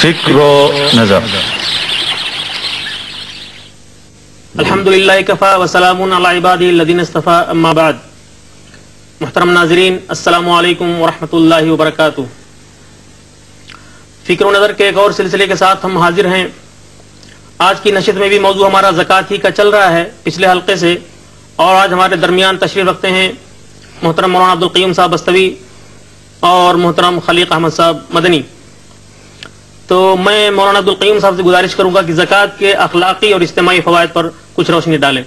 فکر و نظر۔ الحمدللہ کفا وسلام علی عبادہ الذین اصطفیٰ، اما بعد۔ محترم ناظرین، السلام علیکم ورحمۃ اللہ وبرکاتہ۔ فکر و نظر کے ایک اور سلسلے کے ساتھ ہم حاضر ہیں۔ آج کی نشست میں بھی موضوع ہمارا زکوٰۃ ہی کا چل رہا ہے پچھلے حلقے سے، اور آج ہمارے درمیان تشریف رکھتے ہیں محترم مولانا عبدالقیوم صاحب بستوی اور محترم خلیق احمد صاحب مدنی۔ تو میں مولانا عبدالقیوم صاحب سے گزارش کروں گا کہ زکوٰۃ کے اخلاقی اور اجتماعی فوائد پر کچھ روشنی ڈالیں۔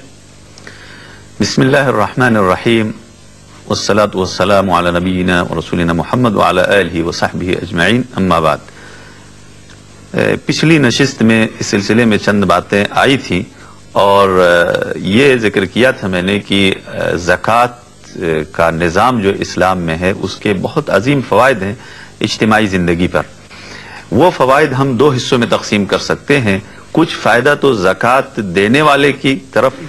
بسم اللہ الرحمن الرحیم، والصلاة والسلام علی نبینا ورسولنا محمد وعلی آلہ وصحبہ اجمعین، اما بعد۔ پچھلی نشست میں اس سلسلے میں چند باتیں آئی تھیں، اور یہ ذکر کیا تھا میں نے کہ زکوٰۃ کا نظام جو اسلام میں ہے اس کے بہت عظیم فوائد ہیں اجتماعی زندگی پر۔ وہ فوائد ہم دو حصوں میں تقسیم کر سکتے ہیں۔ کچھ فائدہ تو زکوٰۃ دینے والے کی طرف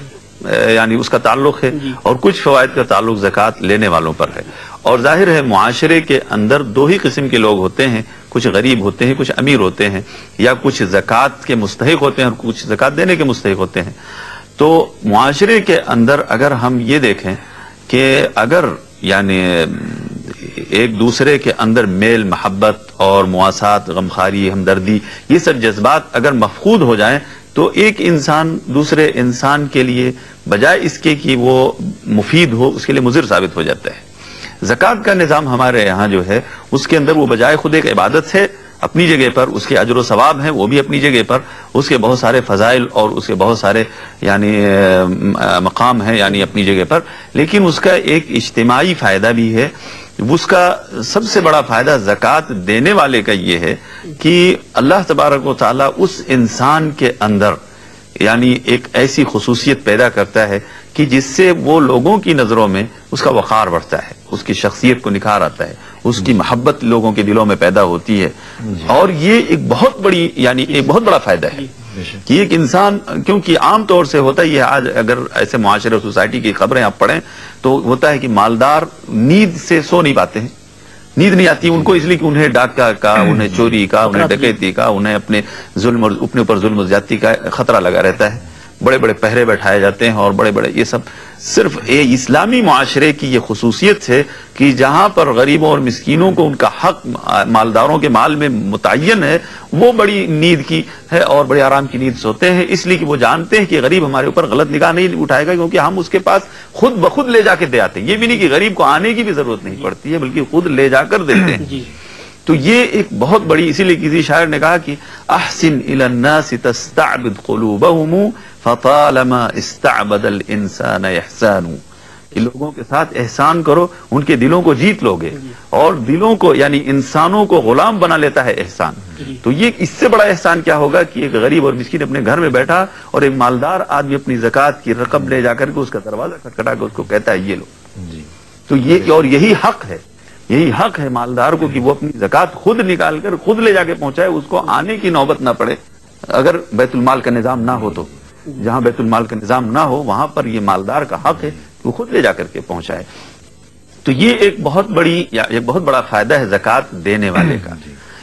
یعنی اس کا تعلق ہے، اور کچھ فوائد کا تعلق زکوٰۃ لینے والوں پر ہے۔ اور ظاہر ہے معاشرے کے اندر دو ہی قسم کے لوگ ہوتے ہیں، کچھ غریب ہوتے ہیں، کچھ امیر ہوتے ہیں، یا کچھ زکوٰۃ کے مستحق ہوتے ہیں اور کچھ زکوٰۃ دینے کے مستحق ہوتے ہیں۔ تو معاشرے کے اندر اگر ہم یہ دیکھیں کہ اگر یعنی ایک دوسرے کے اندر میل محبت اور مواسات، غمخواری، ہمدردی، یہ سب جذبات اگر مفقود ہو جائیں تو ایک انسان دوسرے انسان کے لیے بجائے اس کے کہ وہ مفید ہو، اس کے لیے مضر ثابت ہو جاتا ہے۔ زکوٰۃ کا نظام ہمارے یہاں جو ہے اس کے اندر وہ بجائے خود ایک عبادت ہے اپنی جگہ پر، اس کے اجر و ثواب ہیں وہ بھی اپنی جگہ پر، اس کے بہت سارے فضائل اور اس کے بہت سارے یعنی مقام ہیں یعنی اپنی جگہ پر، لیکن اس کا ایک اجتماعی فائدہ بھی ہے۔ اس کا سب سے بڑا فائدہ زکوٰۃ دینے والے کا یہ ہے کہ اللہ تبارک و تعالیٰ اس انسان کے اندر یعنی ایک ایسی خصوصیت پیدا کرتا ہے کہ جس سے وہ لوگوں کی نظروں میں اس کا وقار بڑھتا ہے، اس کی شخصیت کو نکھار آتا ہے، اس کی محبت لوگوں کے دلوں میں پیدا ہوتی ہے۔ اور یہ ایک بہت بڑی یعنی ایک بہت بڑا فائدہ ہے کہ ایک انسان، کیونکہ عام طور سے ہوتا ہے آج اگر ایسے معاشرے اور سوسائٹی کی خبریں آپ پڑھیں تو ہوتا ہے کہ مالدار نیند سے سو نہیں پاتے ہیں، نیند نہیں آتی ان کو، اس لیے کہ انہیں ڈاکہ کا، انہیں چوری کا، انہیں ڈکیتی کا، انہیں اپنے اوپر ظلم و زیادتی کا خطرہ لگا رہتا ہے، بڑے بڑے پہرے بیٹھائے جاتے ہیں، اور بڑے بڑے یہ سب صرف اسلامی معاشرے کی یہ خصوصیت ہے کہ جہاں پر غریبوں اور مسکینوں کو ان کا حق مالداروں کے مال میں متعین ہے، وہ بڑی نیند کی ہے اور بڑے آرام کی نیند سوتے ہیں، اس لیے کہ وہ جانتے ہیں کہ غریب ہمارے اوپر غلط نگاہ نہیں اٹھائے گا، کیونکہ ہم اس کے پاس خود بخود لے جا کے دے آتے ہیں۔ یہ بھی نہیں کہ غریب کو آنے کی بھی ضرورت نہیں پڑتی ہے، بلکہ خود لے جا کر دیتے ہیں۔ تو یہ ایک بہت بڑی، اسی لیے کسی شاعر نے کہا کہ احسن الی الناس تستعبد قلوبهم فطالما استعبد الانسان احسان، کہ لوگوں کے ساتھ احسان کرو، ان کے دلوں کو جیت لو گے، اور دلوں کو یعنی انسانوں کو غلام بنا لیتا ہے احسان۔ تو یہ اس سے بڑا احسان کیا ہوگا کہ ایک غریب اور مسکین اپنے گھر میں بیٹھا اور ایک مالدار آدمی اپنی زکوٰۃ کی رقم لے جا کر کے اس کا دروازہ کھٹکھٹا کے اس کو کہتا ہے یہ لو۔ تو یہ اور یہی حق ہے، یہی حق ہے مالدار کو کہ وہ اپنی زکوٰۃ خود نکال کر خود لے جا کے پہنچائے، اس کو آنے کی نوبت نہ پڑے۔ اگر بیت المال کا نظام نہ ہو تو، جہاں بیت المال کا نظام نہ ہو وہاں پر یہ مالدار کا حق ہے کہ وہ خود لے جا کر کے پہنچائے۔ تو یہ ایک بہت بڑا فائدہ ہے زکوٰۃ دینے والے کا۔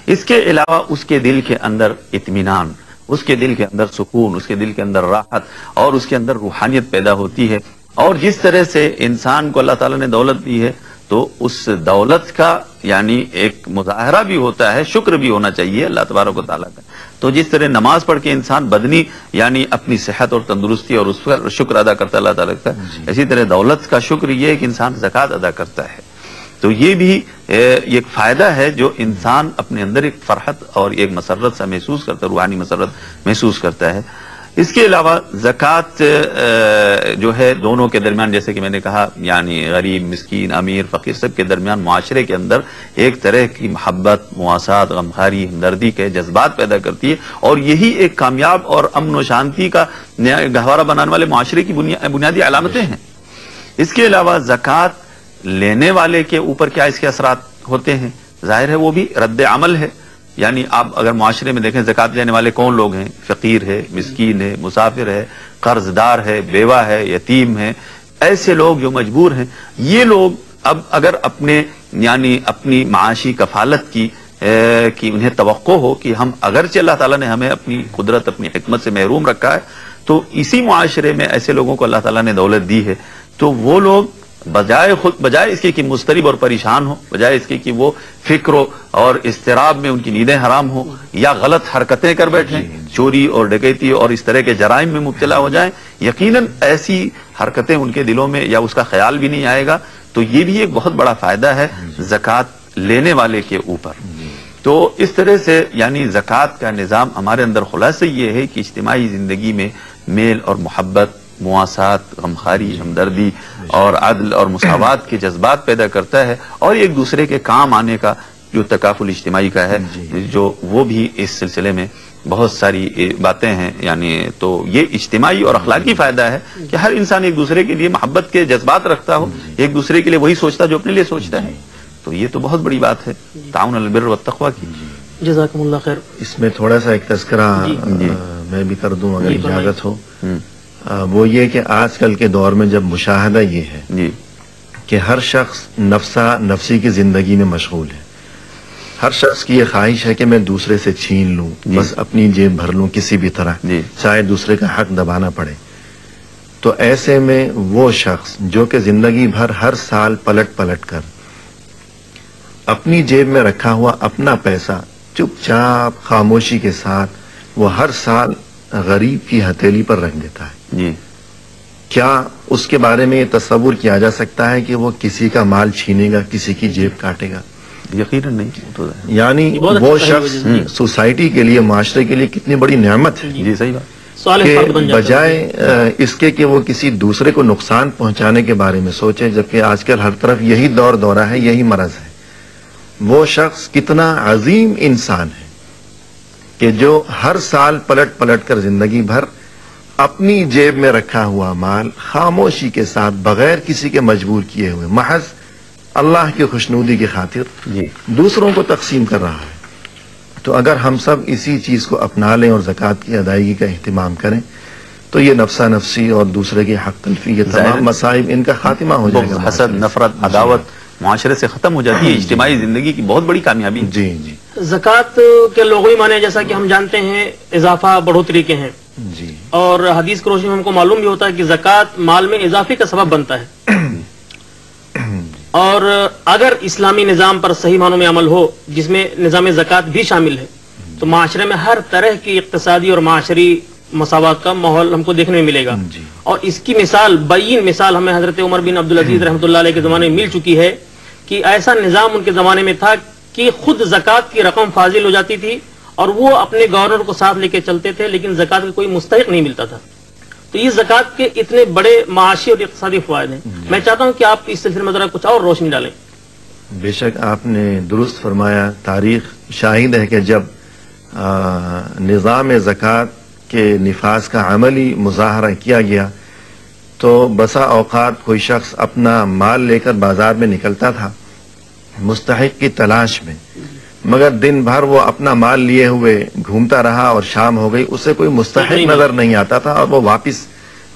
اس کے علاوہ اس کے دل کے اندر اطمینان، اس کے دل کے اندر سکون، اس کے دل کے اندر راحت، اور اس کے اندر روحانیت پیدا ہوتی ہے۔ اور جس طرح سے انسان کو اللہ تعالیٰ نے دولت دی ہے تو اس دولت کا یعنی ایک مظاہرہ بھی ہوتا ہے، شکر بھی ہونا چاہیے اللہ تبارک و تعالیٰ کا۔ تو جس طرح نماز پڑھ کے انسان بدنی یعنی اپنی صحت اور تندرستی اور اس پر شکر ادا کرتا ہے اللہ تعالیٰ کا، اسی طرح دولت کا شکر یہ ہے کہ انسان زکوٰۃ ادا کرتا ہے۔ تو یہ بھی ایک فائدہ ہے جو انسان اپنے اندر ایک فرحت اور ایک مسرت سا محسوس کرتا ہے، روحانی مسرت محسوس کرتا ہے۔ اس کے علاوہ زکوٰۃ جو ہے دونوں کے درمیان، جیسے کہ میں نے کہا یعنی غریب، مسکین، امیر، فقیر، سب کے درمیان معاشرے کے اندر ایک طرح کی محبت، مواسات، غمخواری، ہمدردی کے جذبات پیدا کرتی ہے، اور یہی ایک کامیاب اور امن و شانتی کا گہوارہ بنانے والے معاشرے کی بنیادی علامتیں ہیں۔ اس کے علاوہ زکوٰۃ لینے والے کے اوپر کیا اس کے اثرات ہوتے ہیں؟ ظاہر ہے وہ بھی رد عمل ہے، یعنی آپ اگر معاشرے میں دیکھیں زکوٰۃ لینے والے کون لوگ ہیں؟ فقیر ہے، مسکین ہے، مسافر ہے، قرض دار ہے، بیوہ ہے، یتیم ہے، ایسے لوگ جو مجبور ہیں۔ یہ لوگ اب اگر اپنے یعنی اپنی معاشی کفالت کی کہ انہیں توقع ہو کہ ہم اگرچہ اللہ تعالیٰ نے ہمیں اپنی قدرت اپنی حکمت سے محروم رکھا ہے، تو اسی معاشرے میں ایسے لوگوں کو اللہ تعالیٰ نے دولت دی ہے، تو وہ لوگ بجائے اس کے کہ مضطرب اور پریشان ہو، بجائے اس کے کہ وہ فکر اور اضطراب میں ان کی نیندیں حرام ہو یا غلط حرکتیں کر بیٹھیں، چوری اور ڈکیتی اور اس طرح کے جرائم میں مبتلا ہو جائیں، یقیناً ایسی حرکتیں ان کے دلوں میں یا اس کا خیال بھی نہیں آئے گا. تو یہ بھی ایک بہت بڑا فائدہ ہے زکوٰۃ لینے والے کے اوپر. تو اس طرح سے یعنی زکوٰۃ کا نظام ہمارے اندر خلاصہ یہ ہے کہ اجتماعی زندگی میں میل اور محبت، مواسات، غمخواری، ہمدردی اور عدل اور مساوات کے جذبات پیدا کرتا ہے، اور ایک دوسرے کے کام آنے کا جو تکافل اجتماعی کا ہے، جو وہ بھی اس سلسلے میں بہت ساری باتیں ہیں. یعنی تو یہ اجتماعی اور اخلاقی فائدہ ہے کہ ہر انسان ایک دوسرے کے لیے محبت کے جذبات رکھتا ہو، ایک دوسرے کے لیے وہی سوچتا جو اپنے لیے سوچتا ہے. تو یہ تو بہت بڑی بات ہے تعاون علی البر والتقوی کی. جزاکم اللہ خیر. اس میں تھوڑا سا ایک تذکرہ میں بھی کر دوں اگر اجازت ہو. وہ یہ کہ آج کل کے دور میں جب مشاہدہ یہ ہے کہ ہر شخص نفسا نفسی کی زندگی میں مشغول ہے، ہر شخص کی یہ خواہش ہے کہ میں دوسرے سے چھین لوں، بس اپنی جیب بھر لوں کسی بھی طرح، چاہے دوسرے کا حق دبانا پڑے. تو ایسے میں وہ شخص جو کہ زندگی بھر ہر سال پلٹ پلٹ کر اپنی جیب میں رکھا ہوا اپنا پیسہ چپ چاپ خاموشی کے ساتھ وہ ہر سال غریب کی ہتھیلی پر رکھ دیتا ہے، کیا اس کے بارے میں یہ تصور کیا جا سکتا ہے کہ وہ کسی کا مال چھینے گا، کسی کی جیب کاٹے گا؟ یقیناً نہیں. یعنی وہ شخص سوسائٹی کے لیے، معاشرے کے لیے کتنی بڑی نعمت ہے. جی صحیح بات. کہ بجائے اس کے کہ وہ کسی دوسرے کو نقصان پہنچانے کے بارے میں سوچے، جبکہ آج کل ہر طرف یہی دورہ ہے، یہی مرض ہے. وہ شخص کتنا عظیم انسان ہے کہ جو ہر سال پلٹ پلٹ کر زندگی بھر اپنی جیب میں رکھا ہوا مال خاموشی کے ساتھ بغیر کسی کے مجبور کیے ہوئے محض اللہ کی خوشنودی کی خاطر دوسروں کو تقسیم کر رہا ہے. تو اگر ہم سب اسی چیز کو اپنا لیں اور زکوٰۃ کی ادائیگی کا اہتمام کریں تو یہ نفسا نفسی اور دوسرے کے حق تلفی، یہ تمام مصائب ان کا خاتمہ ہو جائے گا. حسد، نفرت، عداوت معاشرے سے ختم ہو جاتی ہے. اجتماعی زندگی کی بہت بڑی کامیابی. جی جی. زکوٰۃ کے لغوی معنی جیسا کہ ہم جانتے ہیں اضافہ بڑھوتری کے ہیں جی، اور حدیث کی روشنی میں ہم کو معلوم بھی ہوتا ہے کہ زکوٰۃ مال میں اضافے کا سبب بنتا ہے. اور اگر اسلامی نظام پر صحیح معنوں میں عمل ہو جس میں نظام زکوٰۃ بھی شامل ہے تو معاشرے میں ہر طرح کی اقتصادی اور معاشری مساوات کا ماحول ہم کو دیکھنے میں ملے گا. اور اس کی مثال، بین مثال ہمیں حضرت عمر بن عبدالعزیز رحمۃ اللہ علیہ کے زمانے میں مل چکی ہے کہ ایسا نظام ان کے زمانے میں تھا کہ خود زکوٰۃ کی رقم فاضل ہو جاتی تھی اور وہ اپنے گورنر کو ساتھ لے کے چلتے تھے، لیکن زکوٰۃ کا کوئی مستحق نہیں ملتا تھا. تو یہ زکوٰۃ کے اتنے بڑے معاشی اور اقتصادی فوائد ہیں. میں چاہتا ہوں کہ آپ اس سلسلے میں ذرا کچھ اور روشنی ڈالیں. بے شک آپ نے درست فرمایا. تاریخ شاہد ہے کہ جب نظام زکوٰۃ کے نفاذ کا عملی مظاہرہ کیا گیا تو بسا اوقات کوئی شخص اپنا مال لے کر بازار میں نکلتا تھا مستحق کی تلاش میں، مگر دن بھر وہ اپنا مال لیے ہوئے گھومتا رہا اور شام ہو گئی، اسے کوئی مستحق نظر نہیں آتا تھا اور وہ واپس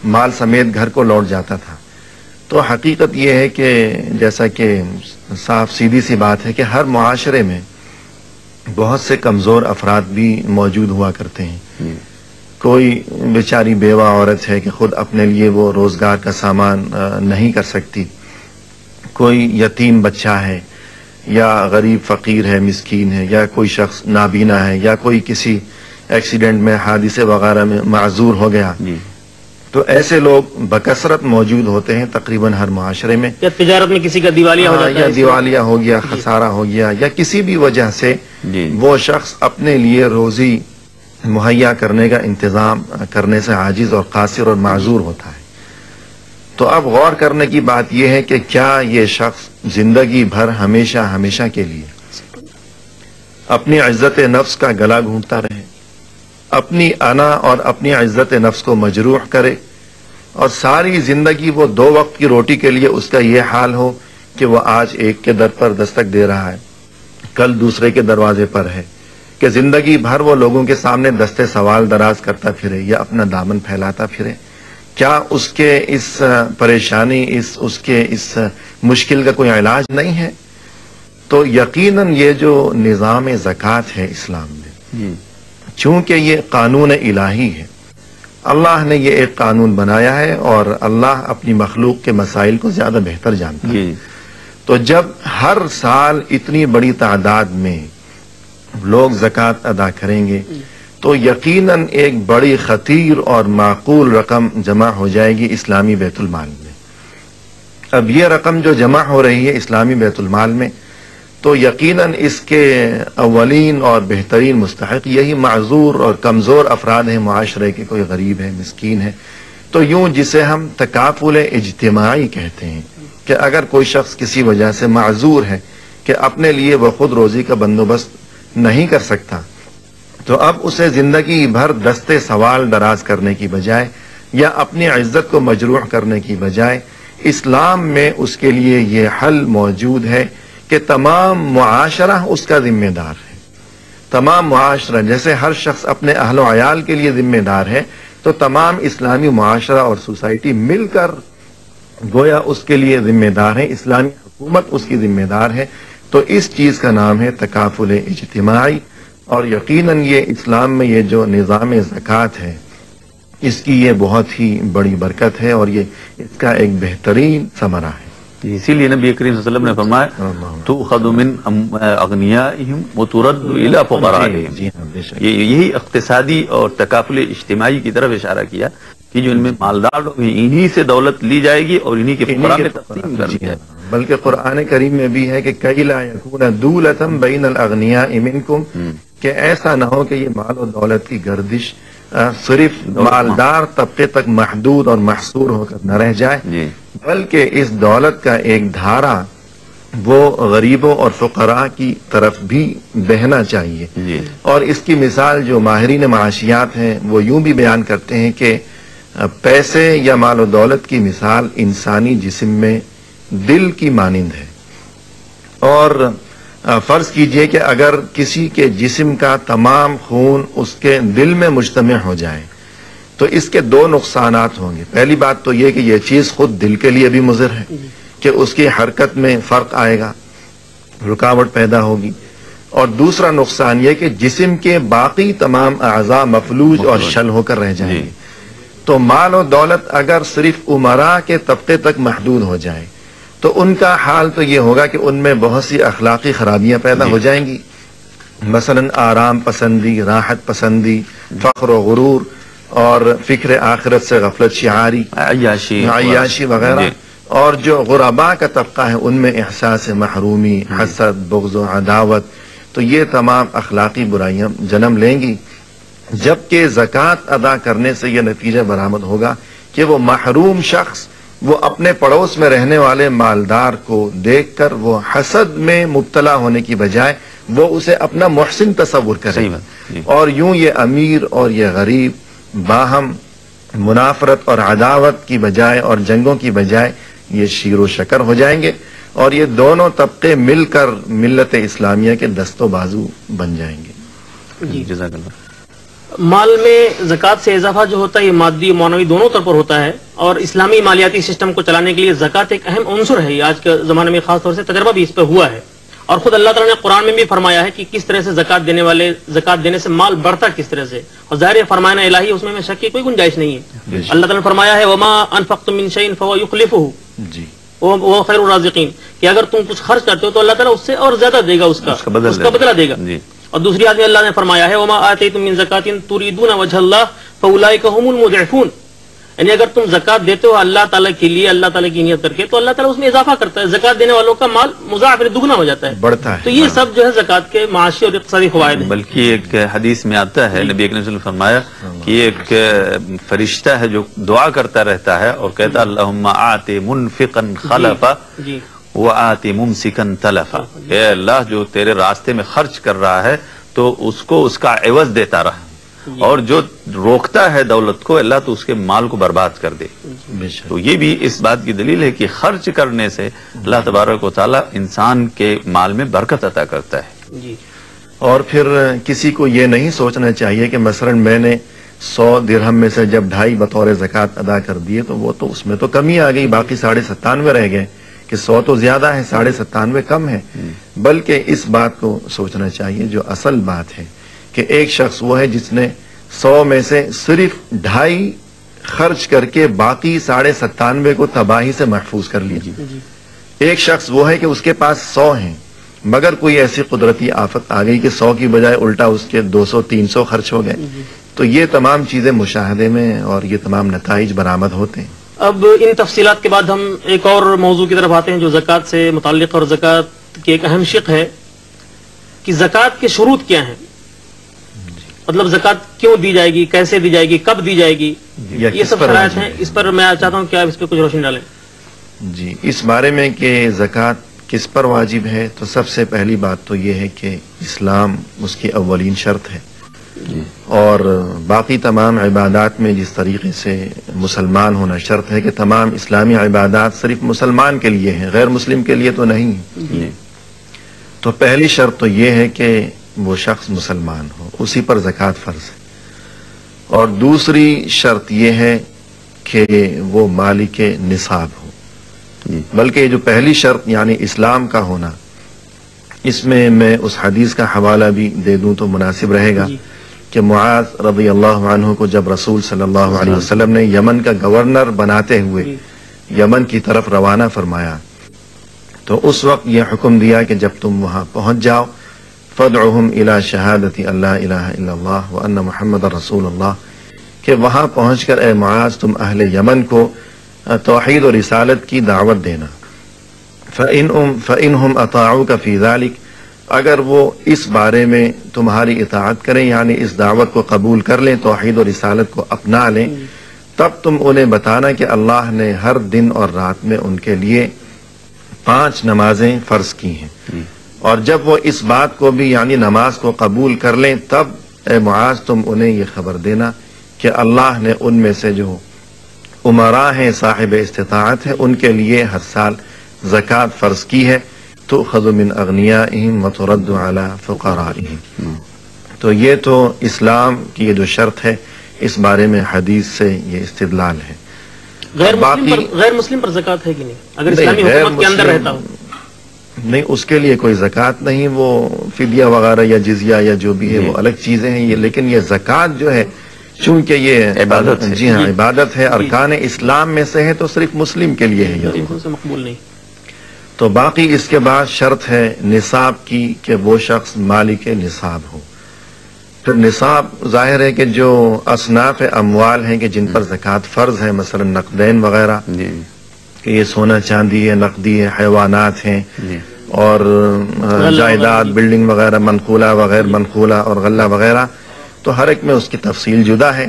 مال سمیت گھر کو لوٹ جاتا تھا. تو حقیقت یہ ہے کہ جیسا کہ صاف سیدھی سی بات ہے کہ ہر معاشرے میں بہت سے کمزور افراد بھی موجود ہوا کرتے ہیں. کوئی بیچاری بیوہ عورت ہے کہ خود اپنے لیے وہ روزگار کا سامان نہیں کر سکتی، کوئی یتیم بچہ ہے یا غریب فقیر ہے، مسکین ہے، یا کوئی شخص نابینا ہے، یا کوئی کسی ایکسیڈنٹ میں حادثے وغیرہ میں معذور ہو گیا. تو ایسے لوگ بکثرت موجود ہوتے ہیں تقریباً ہر معاشرے میں. یا تجارت میں کسی کا دیوالیہ ہو جاتا ہے، یا دیوالیہ ہو گیا، خسارہ ہو گیا، یا کسی بھی وجہ سے وہ شخص اپنے لیے روزی مہیا کرنے کا انتظام کرنے سے عاجز اور قاصر اور معذور ہوتا ہے. تو اب غور کرنے کی بات یہ ہے کہ کیا یہ شخص زندگی بھر ہمیشہ کے لیے اپنی عزت نفس کا گلا گھونٹتا رہے، اپنی انا اور اپنی عزت نفس کو مجروح کرے، اور ساری زندگی وہ 2 وقت کی روٹی کے لیے اس کا یہ حال ہو کہ وہ آج ایک کے در پر دستک دے رہا ہے، کل دوسرے کے دروازے پر ہے، کہ زندگی بھر وہ لوگوں کے سامنے دستے سوال دراز کرتا پھرے یا اپنا دامن پھیلاتا پھرے؟ کیا اس کے اس پریشانی، اس مشکل کا کوئی علاج نہیں ہے؟ تو یقیناً یہ جو نظام زکوٰۃ ہے اسلام میں، چونکہ یہ قانون الہی ہے، اللہ نے یہ ایک قانون بنایا ہے اور اللہ اپنی مخلوق کے مسائل کو زیادہ بہتر جانتا ہے، تو جب ہر سال اتنی بڑی تعداد میں لوگ زکوٰۃ ادا کریں گے تو یقیناً ایک بڑی خطیر اور معقول رقم جمع ہو جائے گی اسلامی بیت المال میں۔ اب یہ رقم جو جمع ہو رہی ہے اسلامی بیت المال میں، تو یقیناً اس کے اولین اور بہترین مستحق یہی معذور اور کمزور افراد ہیں معاشرے کے، کوئی غریب ہے، مسکین ہے۔ تو یوں جسے ہم تکافل اجتماعی کہتے ہیں کہ اگر کوئی شخص کسی وجہ سے معذور ہے کہ اپنے لیے وہ خود روزی کا بندوبست نہیں کر سکتا، تو اب اسے زندگی بھر دستے سوال دراز کرنے کی بجائے یا اپنی عزت کو مجروح کرنے کی بجائے اسلام میں اس کے لیے یہ حل موجود ہے کہ تمام معاشرہ اس کا ذمہ دار ہے۔ تمام معاشرہ، جیسے ہر شخص اپنے اہل و عیال کے لیے ذمہ دار ہے، تو تمام اسلامی معاشرہ اور سوسائٹی مل کر گویا اس کے لیے ذمہ دار ہے، اسلامی حکومت اس کی ذمہ دار ہے۔ تو اس چیز کا نام ہے تکافل اجتماعی، اور یقیناً یہ اسلام میں یہ جو نظام زکوٰۃ ہے اس کی یہ بہت ہی بڑی برکت ہے اور یہ اس کا ایک بہترین ثمرہ ہے۔ اسی لیے نبی کریم صلی اللہ علیہ وسلم نے فرمایا تؤخذ من اغنیائہم وترد الی فقرائہم، یہی اقتصادی اور تکافل اجتماعی کی طرف اشارہ کیا کہ جو ان میں مالدار لوگ ہیں انہی سے دولت لی جائے گی اور انہی کے فقراء میں تقسیم کر دی جائے گی۔ بلکہ قرآن کریم میں بھی ہے کہ کئی لا یکون دولۃ بین الاغنیاء منکم، کہ ایسا نہ ہو کہ یہ مال و دولت کی گردش صرف مالدار طبقے تک محدود اور محصور ہو کر نہ رہ جائے، بلکہ اس دولت کا ایک دھارا وہ غریبوں اور فقراء کی طرف بھی بہنا چاہیے۔ اور اس کی مثال جو ماہرین معاشیات ہیں وہ یوں بھی بیان کرتے ہیں کہ پیسے یا مال و دولت کی مثال انسانی جسم میں دل کی مانند ہے، اور فرض کیجئے کہ اگر کسی کے جسم کا تمام خون اس کے دل میں مجتمع ہو جائے تو اس کے دو نقصانات ہوں گے۔ پہلی بات تو یہ کہ یہ چیز خود دل کے لیے بھی مضر ہے کہ اس کی حرکت میں فرق آئے گا، رکاوٹ پیدا ہوگی، اور دوسرا نقصان یہ کہ جسم کے باقی تمام اعضاء مفلوج اور شل ہو کر رہ جائیں گے۔ تو مال و دولت اگر صرف امراء کے طبقے تک محدود ہو جائے تو ان کا حال تو یہ ہوگا کہ ان میں بہت سی اخلاقی خرابیاں پیدا ہو جائیں گی، مثلا آرام پسندی، راحت پسندی، فخر و غرور اور فکر آخرت سے غفلت شعاری، عیاشی وغیرہ، اور جو غرباء کا طبقہ ہے ان میں احساس محرومی، حسد، بغض و عداوت، تو یہ تمام اخلاقی برائیاں جنم لیں گی۔ جبکہ زکوٰۃ ادا کرنے سے یہ نتیجہ برآمد ہوگا کہ وہ محروم شخص وہ اپنے پڑوس میں رہنے والے مالدار کو دیکھ کر وہ حسد میں مبتلا ہونے کی بجائے وہ اسے اپنا محسن تصور کرے، اور یوں یہ امیر اور یہ غریب باہم منافرت اور عداوت کی بجائے اور جنگوں کی بجائے یہ شیر و شکر ہو جائیں گے، اور یہ دونوں طبقے مل کر ملت اسلامیہ کے دست و بازو بن جائیں گے۔ جزاک اللہ۔ مال میں زکوٰۃ سے اضافہ جو ہوتا ہے یہ مادی و معنوی دونوں طور پر ہوتا ہے، اور اسلامی مالیاتی سسٹم کو چلانے کے لیے زکوٰۃ ایک اہم عنصر ہے۔ آج کے زمانے میں خاص طور سے تجربہ بھی اس پہ ہوا ہے، اور خود اللہ تعالیٰ نے قرآن میں بھی فرمایا ہے کہ کس طرح سے زکوٰۃ دینے والے زکوٰۃ دینے سے مال بڑھتا کس طرح سے، اور ظاہر فرمانا الہی اس میں شک کی کوئی گنجائش نہیں ہے۔ اللہ تعالیٰ نے فرمایا ہے وما انفقتم من شیء فهو یخلفہ، وہ خیر الرازقین، کہ اگر تم کچھ خرچ کرتے ہو تو اللہ تعالیٰ اس سے اور زیادہ دے گا، اس کا بدلہ دے گا۔ اور دوسری آیت میں اللہ نے فرمایا ہے وما آتیتم من زکاۃ تریدون وجہ اللہ فاولئک هم المضعفون، یعنی اگر تم زکوٰۃ دیتے ہو اللہ تعالیٰ کے لیے، اللہ تعالیٰ کی نیت کر کے، تو اللہ تعالیٰ اس میں اضافہ کرتا ہے، زکوٰۃ دینے والوں کا مال مضاعف دگنا ہو جاتا ہے، بڑھتا ہے۔ تو یہ سب جو ہے زکوٰۃ کے معاشی اور اقتصادی فوائد ہیں۔ بلکہ ایک حدیث میں آتا ہے نبی اکرم صلی اللہ علیہ وسلم نے فرمایا کہ ایک فرشتہ ہے جو دعا کرتا رہتا ہے اور کہتا اللہم آت منفقا خلفا وآت ممسکا تلفا، اے اللہ جو تیرے راستے میں خرچ کر رہا ہے تو اس کو اس کا عوض دیتا رہا، اور جو روکتا ہے دولت کو اللہ تو اس کے مال کو برباد کر دے۔ تو یہ بھی اس بات کی دلیل ہے کہ خرچ کرنے سے اللہ تبارک و تعالی انسان کے مال میں برکت عطا کرتا ہے۔ اور پھر کسی کو یہ نہیں سوچنا چاہیے کہ مثلا میں نے 100 درہم میں سے جب 2.5 بطور زکوٰۃ ادا کر دیے تو وہ تو اس میں تو کمی آ گئی، باقی 97.5 رہ گئے، کہ 100 تو زیادہ ہے، 97.5 کم ہے، بلکہ اس بات کو سوچنا چاہیے جو اصل بات ہے کہ ایک شخص وہ ہے جس نے 100 میں سے صرف 2.5 خرچ کر کے باقی 97.5 کو تباہی سے محفوظ کر لیا. ایک شخص وہ ہے کہ اس کے پاس 100 ہیں مگر کوئی ایسی قدرتی آفت آ گئی کہ 100 کی بجائے الٹا اس کے 200-300 خرچ ہو گئے. تو یہ تمام چیزیں مشاہدے میں اور یہ تمام نتائج برآمد ہوتے ہیں. اب ان تفصیلات کے بعد ہم ایک اور موضوع کی طرف آتے ہیں جو زکوٰۃ سے متعلق اور زکوٰۃ کی ایک اہم شق ہے کہ زکوٰۃ کے شروط کیا ہیں. مطلب زکوٰۃ کیوں دی جائے گی، کیسے دی جائے گی، کب دی جائے گی، یہ سب شرائط ہیں. اس پر میں چاہتا ہوں کہ آپ اس پہ کچھ روشنی ڈالیں. جی، اس بارے میں کہ زکوٰۃ کس پر واجب ہے تو سب سے پہلی بات تو یہ ہے کہ اسلام اس کی اولین شرط ہے، اور باقی تمام عبادات میں جس طریقے سے مسلمان ہونا شرط ہے کہ تمام اسلامی عبادات صرف مسلمان کے لیے ہیں، غیر مسلم کے لیے تو نہیں. تو پہلی شرط تو یہ ہے کہ وہ شخص مسلمان ہو، اسی پر زکوٰۃ فرض ہے. اور دوسری شرط یہ ہے کہ وہ مالک نصاب ہو. بلکہ یہ جو پہلی شرط یعنی اسلام کا ہونا، اس میں اس حدیث کا حوالہ بھی دے دوں تو مناسب رہے گا کہ معاذ رضی اللہ عنہ کو جب رسول صلی اللہ علیہ وسلم نے یمن کا گورنر بناتے ہوئے یمن کی طرف روانہ فرمایا تو اس وقت یہ حکم دیا کہ جب تم وہاں پہنچ جاؤ فادعوہم الی شہادت اللہ الہ الا اللہ وان محمد رسول اللہ، کہ وہاں پہنچ کر اے معاذ تم اہل یمن کو توحید و رسالت کی دعوت دینا. فَإِنْهُمْ أَطَاعُوكَ فِي ذَلِكَ، اگر وہ اس بارے میں تمہاری اطاعت کریں یعنی اس دعوت کو قبول کر لیں، توحید و رسالت کو اپنا لیں، تب تم انہیں بتانا کہ اللہ نے ہر دن اور رات میں ان کے لیے 5 نمازیں فرض کی ہیں. اور جب وہ اس بات کو بھی یعنی نماز کو قبول کر لیں تب اے معاذ تم انہیں یہ خبر دینا کہ اللہ نے ان میں سے جو امراء ہیں، صاحب استطاعت ہیں، ان کے لیے ہر سال زکوٰۃ فرض کی ہے. تؤخذ من اغنیائہم وترد علی فقرائہم. تو یہ تو اسلام کی یہ جو شرط ہے اس بارے میں حدیث سے یہ استدلال ہے. غیر مسلم پر زکوٰۃ ہے کہ نہیں؟ اگر اسلامی حکومت کے اندر رہتا ہو نہیں، اس کے لیے کوئی زکوٰۃ نہیں. وہ فدیہ وغیرہ یا جزیہ یا جو بھی ہے وہ الگ چیزیں ہیں. یہ لیکن یہ زکوٰۃ جو ہے چونکہ یہ عبادت ہے، جی ہاں عبادت ہے، ارکان اسلام میں سے ہے تو صرف مسلم کے لیے ہے، مقبول نہیں. تو باقی اس کے بعد شرط ہے نصاب کی کہ وہ شخص مالک نصاب ہو. پھر نصاب ظاہر ہے کہ جو اصناف اموال ہیں کہ جن پر زکوٰۃ فرض ہے، مثلا نقدین وغیرہ کہ یہ سونا چاندی ہے، نقدی ہے، حیوانات ہیں اور جائیداد، بلڈنگ وغیرہ، منقولہ وغیر منقولہ اور غلہ وغیرہ، تو ہر ایک میں اس کی تفصیل جدا ہے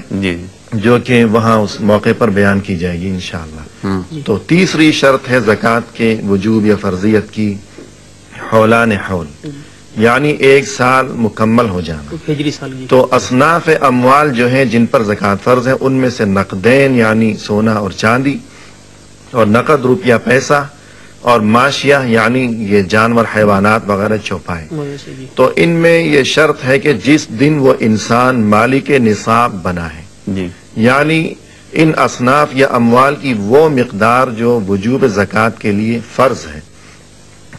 جو کہ وہاں اس موقع پر بیان کی جائے گی انشاءاللہ. تو تیسری شرط ہے زکوٰۃ کے وجوب یا فرضیت کی حولان حول، یعنی 1 سال مکمل ہو جانا. تو اصناف اموال جو ہیں جن پر زکوٰۃ فرض ہے ان میں سے نقدین یعنی سونا اور چاندی، اور نقد روپیہ پیسہ، اور ماشیہ یعنی یہ جانور حیوانات وغیرہ چوپائے. تو ان میں یہ شرط ہے کہ جس دن وہ انسان مالک نصاب بنا ہے، یعنی ان اصناف یا اموال کی وہ مقدار جو وجوب زکوٰۃ کے لیے فرض ہے،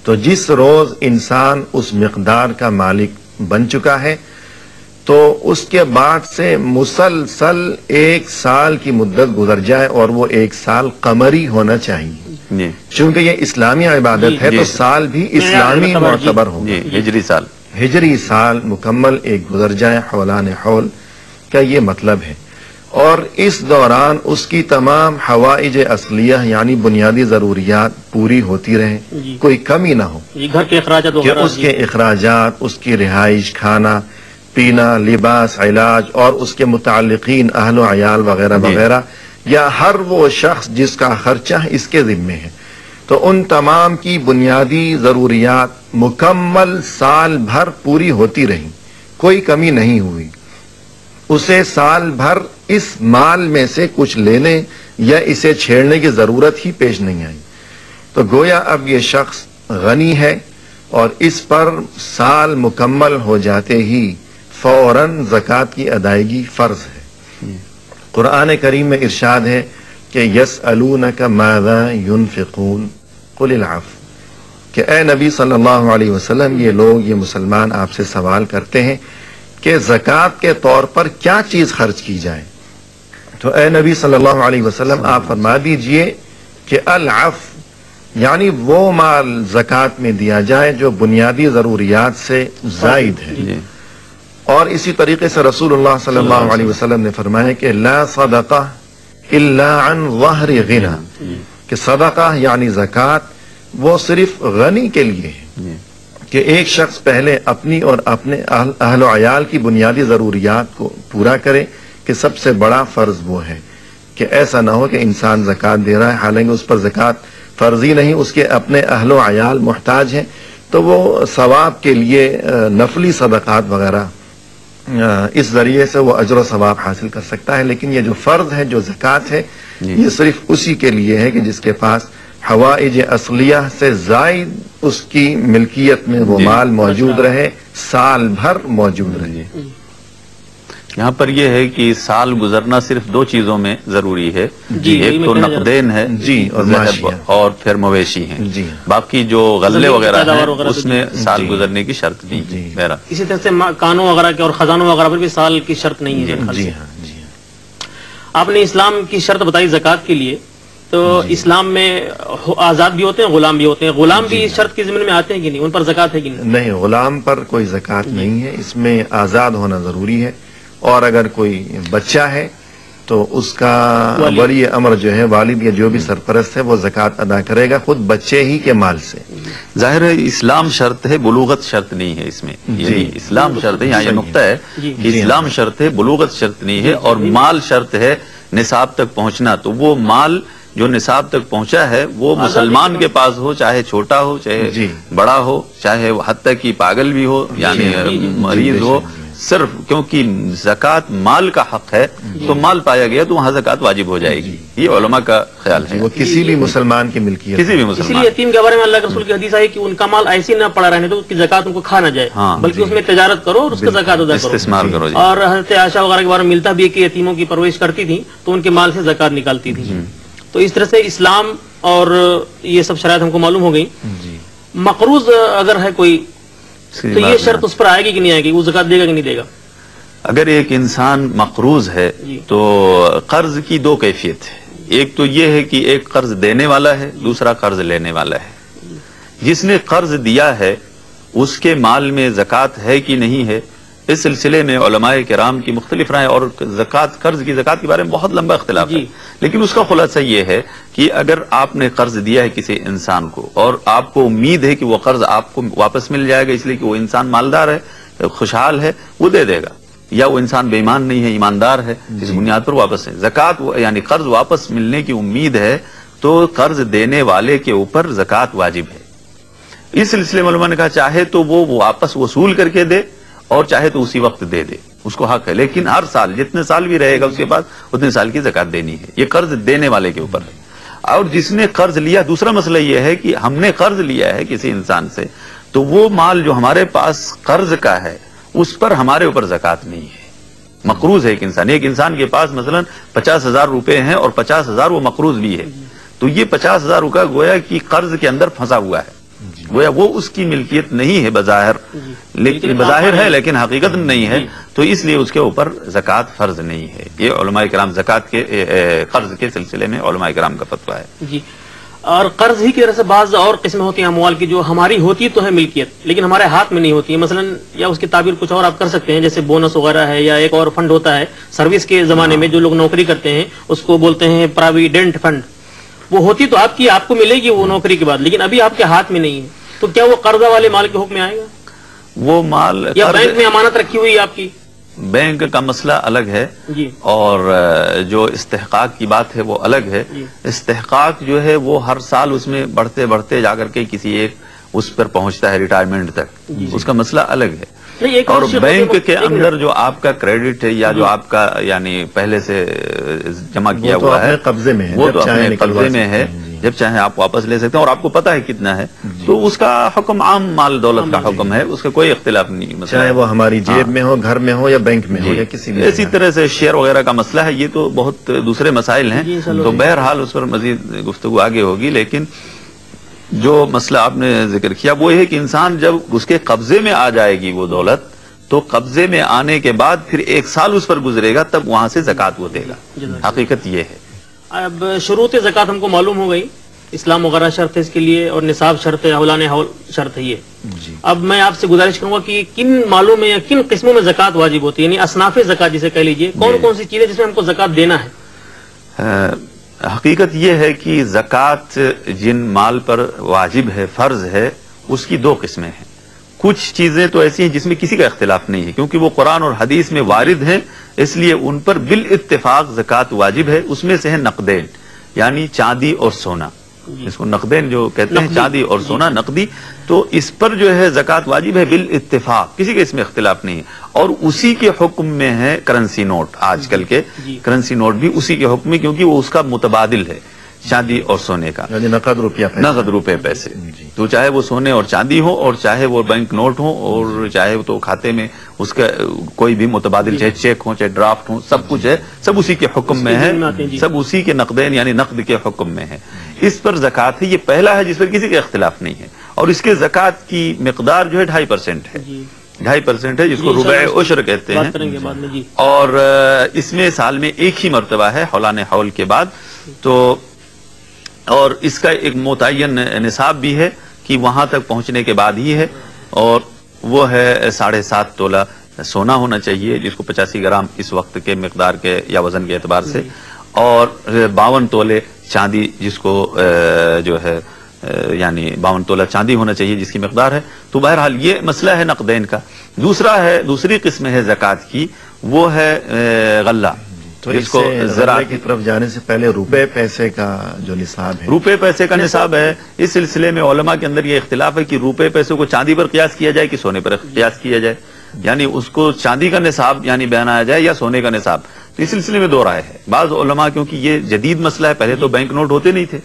تو جس روز انسان اس مقدار کا مالک بن چکا ہے تو اس کے بعد سے مسلسل 1 سال کی مدت گزر جائے اور وہ 1 سال قمری ہونا چاہیے. چونکہ یہ اسلامی عبادت ہے تو سال بھی اسلامی معتبر ہو. ہجری سال مکمل ایک گزر جائے، حولان حول کا یہ مطلب ہے. اور اس دوران اس کی تمام حوائج اصلیہ یعنی بنیادی ضروریات پوری ہوتی رہیں، کوئی کمی نہ ہو. گھر کے اخراجات کہ اس کے اخراجات، اس کی رہائش، کھانا پینا، لباس، علاج اور اس کے متعلقین اہل و عیال وغیرہ وغیرہ، یا ہر وہ شخص جس کا خرچہ اس کے ذمے ہے، تو ان تمام کی بنیادی ضروریات مکمل سال بھر پوری ہوتی رہیں، کوئی کمی نہیں ہوئی. اسے سال بھر اس مال میں سے کچھ لینے یا اسے چھیڑنے کی ضرورت ہی پیش نہیں آئی. تو گویا اب یہ شخص غنی ہے اور اس پر سال مکمل ہو جاتے ہی فوراً زکوٰۃ کی ادائیگی فرض ہے. قرآن کریم میں ارشاد ہے کہ یسألونک ماذا ينفقون قل العفو، کہ اے نبی صلی اللہ علیہ وسلم یہ لوگ، یہ مسلمان آپ سے سوال کرتے ہیں کہ زکوٰۃ کے طور پر کیا چیز خرچ کی جائے، تو اے نبی صلی اللہ علیہ وسلم آپ فرما دیجئے کہ العفو یعنی وہ مال زکوٰۃ میں دیا جائے جو بنیادی ضروریات سے زائد ہے۔ اور اسی طریقے سے رسول اللہ صلی اللہ علیہ وسلم نے فرمایا کہ لا صدقہ الا عن ظہر غنی، کہ صدقہ یعنی زکوٰۃ وہ صرف غنی کے لیے ہے، کہ ایک شخص پہلے اپنی اور اپنے اہل و عیال کی بنیادی ضروریات کو پورا کرے، کہ سب سے بڑا فرض وہ ہے کہ ایسا نہ ہو کہ انسان زکوٰۃ دے رہا ہے حالانکہ اس پر زکوٰۃ فرض ہی نہیں، اس کے اپنے اہل و عیال محتاج ہیں، تو وہ ثواب کے لیے نفلی صدقات وغیرہ اس ذریعے سے وہ اجر و ثواب حاصل کر سکتا ہے، لیکن یہ جو فرض ہے، جو زکوٰۃ ہے، یہ صرف اسی کے لیے ہے کہ جس کے پاس حوائج اصلیہ سے زائد اس کی ملکیت میں وہ مال موجود رہے، سال بھر موجود رہے۔ یہاں پر یہ ہے کہ سال گزرنا صرف دو چیزوں میں ضروری ہے، ایک تو نقدین ہے اور پھر مویشی ہیں، باقی جو غلے وغیرہ ہیں اس میں سال گزرنے کی شرط نہیں ہے۔ اسی طرح سے کانوں وغیرہ کے اور خزانوں وغیرہ پر بھی سال کی شرط نہیں ہے۔ آپ نے اسلام کی شرط بتائی زکوٰۃ کے لیے، تو اسلام میں آزاد بھی ہوتے ہیں، غلام بھی ہوتے ہیں، غلام بھی اس شرط کی ضمن میں آتے ہیں کہ نہیں، ان پر زکوٰۃ ہے کہ نہیں؟ نہیں، غلام پر کوئی زکوٰۃ نہیں ہے، اس میں آزاد ہونا ضروری ہے، اور اگر کوئی بچہ ہے تو اس کا ولی امر جو ہے، والد یا جو بھی سرپرست ہے، وہ زکوٰۃ ادا کرے گا خود بچے ہی کے مال سے۔ ظاہر ہے اسلام شرط ہے، بلوغت شرط نہیں ہے اس میں، اسلام شرط ہے، یہاں یہ نقطہ ہے کہ اسلام شرط ہے، بلوغت شرط نہیں ہے، اور مال شرط ہے نصاب تک پہنچنا، تو وہ مال جو نصاب تک پہنچا ہے وہ مسلمان کے پاس ہو، چاہے چھوٹا ہو چاہے بڑا ہو، چاہے حتیٰ کہ پاگل بھی ہو یعنی مریض ہو، صرف کیونکہ زکوٰۃ مال کا حق ہے تو مال پایا گیا تو وہاں زکوٰۃ واجب ہو جائے گی، یہ علماء کا خیال ہے۔ وہ کسی بھی مسلمان کی ملکیت، کسی بھی اسی مسلمان، لیے یتیم کے بارے میں اللہ کے رسول کی حدیث آئی کہ ان کا مال ایسے نہ پڑا رہنے تو اس کی زکوٰۃ ان کو کھا نہ جائے، بلکہ اس میں تجارت کرو اور اس کا زکوٰۃ ادا کرو، استثمار کرو۔ اور حضرت عائشہ وغیرہ کے بارے میں ملتا بھی ہے کہ یتیموں کی پرورش کرتی تھی تو ان کے مال سے زکوٰۃ نکالتی تھی۔ تو اس طرح سے اسلام اور یہ سب شرائط ہم کو معلوم ہو گئی۔ مقروض اگر ہے کوئی تو یہ شرط اس پر آئے گی کہ نہیں آئے گی، وہ زکوٰۃ دے گا کہ نہیں دے گا؟ اگر ایک انسان مقروض ہے تو قرض کی دو کیفیت ہے، ایک تو یہ ہے کہ ایک قرض دینے والا ہے، دوسرا قرض لینے والا ہے۔ جس نے قرض دیا ہے اس کے مال میں زکوٰۃ ہے کہ نہیں ہے، اس سلسلے میں علماء کرام کی مختلف رائے، اور زکوٰۃ، قرض کی زکوٰۃ کے بارے میں بہت لمبا اختلاف ہے، لیکن اس کا خلاصہ یہ ہے کہ اگر آپ نے قرض دیا ہے کسی انسان کو اور آپ کو امید ہے کہ وہ قرض آپ کو واپس مل جائے گا، اس لیے کہ وہ انسان مالدار ہے، خوشحال ہے، وہ دے دے گا، یا وہ انسان بے ایمان نہیں ہے، ایماندار ہے، اس بنیاد پر واپس ہے۔ زکوٰۃ یعنی قرض واپس ملنے کی امید ہے تو قرض دینے والے کے اوپر زکوٰۃ واجب ہے۔ اس سلسلے میں علماء نے کہا چاہے تو وہ واپس وصول کر کے دے اور چاہے تو اسی وقت دے دے، اس کو حق ہے، لیکن ہر سال جتنے سال بھی رہے گا اس کے بعد اتنے سال کی زکوٰۃ دینی ہے۔ یہ قرض دینے والے کے اوپر ہے۔ اور جس نے قرض لیا، دوسرا مسئلہ یہ ہے کہ ہم نے قرض لیا ہے کسی انسان سے، تو وہ مال جو ہمارے پاس قرض کا ہے اس پر ہمارے اوپر زکوٰۃ نہیں ہے۔ مقروض ہے ایک انسان کے پاس مثلا 50,000 روپے ہیں اور 50,000 وہ مقروض بھی ہے، تو یہ 50,000 روپے گویا کہ قرض کے اندر پھنسا ہوا ہے، گویا وہ اس کی ملکیت نہیں ہے بظاہر، لیکن بظاہر ہے لیکن حقیقت نہیں ہے، تو اس لیے اس کے اوپر زکوٰۃ فرض نہیں ہے۔ یہ علماء کرام زکوٰۃ کے قرض کے سلسلے میں علماء کرام کا فتویٰ ہے۔ جی، اور قرض ہی کی طرح سے بعض اور قسمیں ہوتی ہیں اموال کی جو ہماری ہوتی تو ہے ملکیت لیکن ہمارے ہاتھ میں نہیں ہوتی ہے، مثلا یا اس کی تعبیر کچھ اور آپ کر سکتے ہیں، جیسے بونس وغیرہ ہے، یا ایک اور فنڈ ہوتا ہے سروس کے زمانے میں جو لوگ نوکری کرتے ہیں اس کو بولتے ہیں پراویڈنٹ فنڈ، وہ ہوتی تو آپ کی، آپ کو ملے گی وہ نوکری کے بعد، لیکن ابھی آپ کے ہاتھ میں نہیں ہے، تو کیا وہ قرضہ والے مال کے حکم میں آئے گا؟ وہ مال یا بینک میں امانت رکھی ہوئی آپ کی؟ بینک کا مسئلہ الگ ہے اور جو استحقاق کی بات ہے وہ الگ ہے۔ استحقاق جو ہے وہ ہر سال اس میں بڑھتے بڑھتے جا کر کے کسی ایک اس پر پہنچتا ہے ریٹائرمنٹ تک، اس کا مسئلہ الگ ہے۔ اور بینک کے اندر جو آپ کا کریڈٹ ہے یا جو آپ کا یعنی پہلے سے جمع کیا ہوا ہے قبضے میں ہے، وہ تو اپنے قبضے میں ہے، جب چاہے آپ واپس لے سکتے ہیں اور آپ کو پتا ہے کتنا ہے، تو اس کا حکم عام مال دولت کا حکم ہے، اس کا کوئی اختلاف نہیں، چاہے وہ ہماری جیب میں ہو، گھر میں ہو یا بینک میں ہو یا کسی بھی۔ اسی طرح سے شیئر وغیرہ کا مسئلہ ہے، یہ تو بہت دوسرے مسائل ہیں، تو بہرحال اس پر مزید گفتگو آگے ہوگی، لیکن جو مسئلہ آپ نے ذکر کیا وہ یہ ہے کہ انسان جب اس کے قبضے میں آ جائے گی وہ دولت تو قبضے میں آنے کے بعد پھر 1 سال اس پر گزرے گا تب وہاں سے زکوٰۃ وہ دے گا. حقیقت یہ ہے. اب شروط زکوٰۃ ہم کو معلوم ہو گئی، اسلام وغیرہ شرط ہے اس کے لیے اور نصاب شرط ہے، اولان حول شرط ہے. یہ اب میں آپ سے گزارش کروں گا کہ کن مالوں میں یا کن قسموں میں زکوٰۃ واجب ہوتی ہے، یعنی اصناف زکوٰۃ جسے کہہ لیجیے، کون کون سی چیزیں جس میں ہم کو زکوٰۃ دینا ہے؟ حقیقت یہ ہے کہ زکوٰۃ جن مال پر واجب ہے، فرض ہے، اس کی 2 قسمیں ہیں. کچھ چیزیں تو ایسی ہیں جس میں کسی کا اختلاف نہیں ہے کیونکہ وہ قرآن اور حدیث میں وارد ہیں، اس لیے ان پر بالاتفاق زکوٰۃ واجب ہے. اس میں سے ہے نقدین، یعنی چاندی اور سونا، اس کو نقدین جو کہتے ہیں، چاندی اور سونا نقدی. تو اس پر جو ہے زکوٰۃ واجب ہے بالاتفاق، کسی کے اس میں اختلاف نہیں ہے. اور اسی کے حکم میں ہے کرنسی نوٹ، آج کل کے کرنسی نوٹ بھی اسی کے حکم میں، کیونکہ وہ اس کا متبادل ہے چاندی اور سونے کا، یعنی نقد روپے پیسے. تو چاہے وہ سونے اور چاندی ہو اور چاہے وہ بینک نوٹ ہو اور چاہے تو کھاتے میں اس کا کوئی بھی متبادل، چاہے چیک ہو چاہے ڈرافٹ ہو، سب کچھ ہے، سب اسی کے حکم میں ہے، سب اسی کے نقدین یعنی نقد کے حکم میں ہے. اس پر زکوٰۃ ہے. یہ پہلا ہے جس پر کسی کا اختلاف نہیں ہے. اور اس کے زکوٰۃ کی مقدار جو ہے 2.5% ہے، 2.5% ہے، جس کو ربع عشر کہتے ہیں. اور اس میں سال میں 1 ہی مرتبہ ہے حولان حول کے بعد. تو اور اس کا ایک متعین نصاب بھی ہے کہ وہاں تک پہنچنے کے بعد ہی ہے، اور وہ ہے 7.5 تولہ سونا ہونا چاہیے، جس کو 85 گرام اس وقت کے مقدار کے یا وزن کے اعتبار سے، اور 52 تولے چاندی، جس کو جو ہے یعنی 52 تولہ چاندی ہونا چاہیے جس کی مقدار ہے. تو بہرحال یہ مسئلہ ہے نقدین کا. دوسری قسم ہے زکوٰۃ کی، وہ ہے غلہ، جس کو زراعت کی طرف جانے سے پہلے روپے پیسے کا جو نصاب ہے، روپے پیسے کا نصاب ہے. اس سلسلے میں علماء کے اندر یہ اختلاف ہے کہ روپے پیسے کو چاندی پر قیاس کیا جائے کہ سونے پر قیاس کیا جائے، یعنی اس کو چاندی کا نصاب یعنی بنایا جائے یا سونے کا نصاب. تو اس سلسلے میں 2 رائے ہے. بعض علماء، کیونکہ یہ جدید مسئلہ ہے، پہلے تو بینک نوٹ ہوتے نہیں تھے،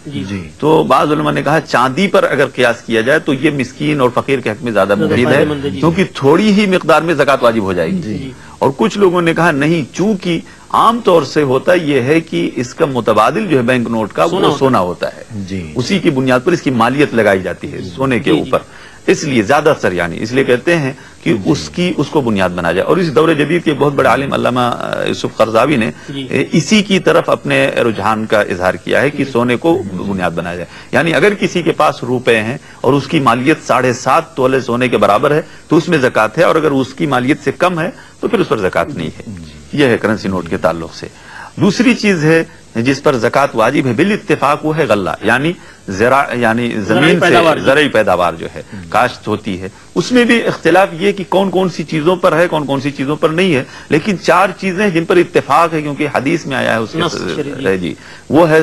تو بعض علماء نے کہا چاندی پر اگر قیاس کیا جائے تو یہ مسکین اور فقیر کے حق میں زیادہ مفید ہے، کیونکہ تھوڑی ہی مقدار میں زکوٰۃ واجب ہو جائے گی. اور کچھ لوگوں نے کہا نہیں، چونکہ عام طور سے ہوتا یہ ہے کہ اس کا متبادل جو ہے بینک نوٹ کا وہ سونا ہوتا ہے، اسی کی بنیاد پر اس کی مالیت لگائی جاتی ہے سونے کے اوپر، اس لیے زیادہ تر یعنی اس لیے کہتے ہیں کہ اس کو بنیاد بنا جائے. اور اس دور جدید کے بہت بڑے عالم علامہ یوسف قرضاوی نے اسی کی طرف اپنے رجحان کا اظہار کیا ہے کہ سونے کو بنیاد بنایا جائے. یعنی اگر کسی کے پاس روپے ہیں اور اس کی مالیت 7.5 تولے سونے کے برابر ہے تو اس میں زکوٰۃ ہے، اور اگر اس کی مالیت سے کم ہے تو پھر اس پر زکوٰۃ نہیں ہے. یہ ہے کرنسی نوٹ کے تعلق سے. دوسری چیز ہے جس پر زکوٰۃ واجب ہے بالاتفاق، وہ ہے غلہ، یعنی یعنی زمین سے زرعی پیداوار جو ہے کاشت ہوتی ہے. اس میں بھی اختلاف یہ کہ کون کون سی چیزوں پر ہے، کون کون سی چیزوں پر نہیں ہے، لیکن 4 چیزیں جن پر اتفاق ہے کیونکہ حدیث میں آیا ہے اس کے جی، وہ ہے